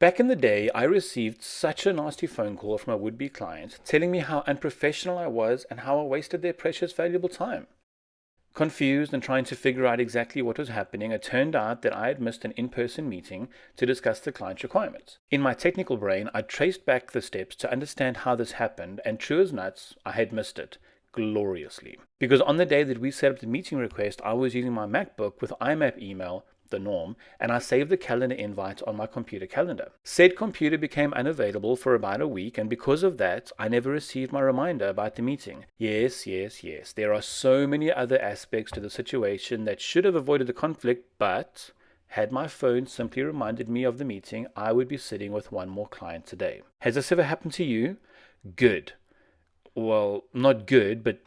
Back in the day, I received such a nasty phone call from a would-be client telling me how unprofessional I was and how I wasted their precious, valuable time. Confused and trying to figure out exactly what was happening, it turned out that I had missed an in-person meeting to discuss the client's requirements. In my technical brain, I traced back the steps to understand how this happened, and true as nuts, I had missed it gloriously. Because on the day that we set up the meeting request, I was using my MacBook with IMAP email, the norm, and I saved the calendar invite on my computer calendar. Said computer became unavailable for about a week, and because of that, I never received my reminder about the meeting. Yes. There are so many other aspects to the situation that should have avoided the conflict, but had my phone simply reminded me of the meeting, I would be sitting with one more client today. Has this ever happened to you? Good. Well, not good, but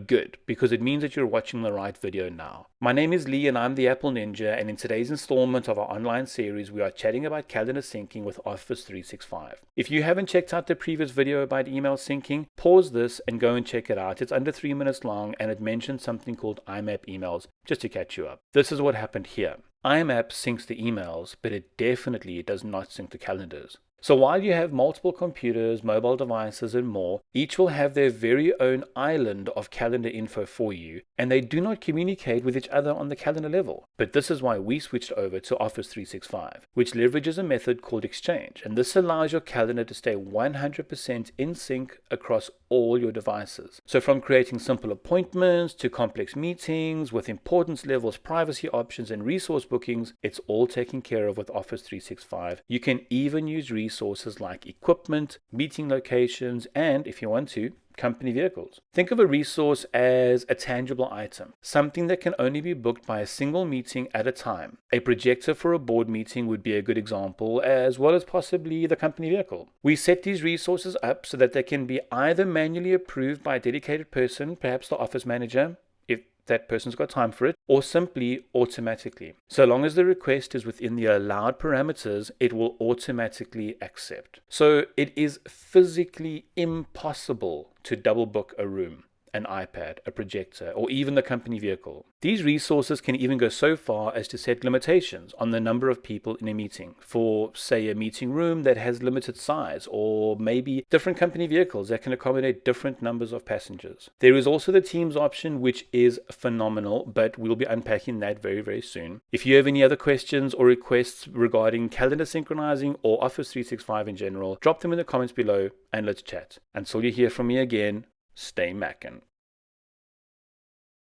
good, because it means that you're watching the right video now. My name is Lee and I'm the Apple Ninja, and in today's installment of our online series, we are chatting about calendar syncing with Office 365. If you haven't checked out the previous video about email syncing, pause this and go and check it out. It's under 3 minutes long and it mentions something called IMAP emails, just to catch you up. This is what happened here. IMAP syncs the emails, but it definitely does not sync the calendars. So while you have multiple computers, mobile devices, and more, each will have their very own island of calendar info for you, and they do not communicate with each other on the calendar level. But this is why we switched over to Office 365, which leverages a method called Exchange, and this allows your calendar to stay 100% in sync across all your devices. So from creating simple appointments to complex meetings with importance levels, privacy options, and resource bookings, it's all taken care of with Office 365. You can even use resources like equipment, meeting locations, and if you want to, company vehicles. Think of a resource as a tangible item, something that can only be booked by a single meeting at a time. A projector for a board meeting would be a good example, as well as possibly the company vehicle. We set these resources up so that they can be either manually approved by a dedicated person, perhaps the office manager, if that person's got time for it, or simply automatically. So long as the request is within the allowed parameters, it will automatically accept. So it is physically impossible to double book a room, an iPad, a projector, or even the company vehicle. These resources can even go so far as to set limitations on the number of people in a meeting for, say, a meeting room that has limited size, or maybe different company vehicles that can accommodate different numbers of passengers. There is also the Teams option, which is phenomenal, but we'll be unpacking that very, very soon. If you have any other questions or requests regarding calendar synchronizing or Office 365 in general, drop them in the comments below and let's chat. Until you hear from me again, stay Mackin'.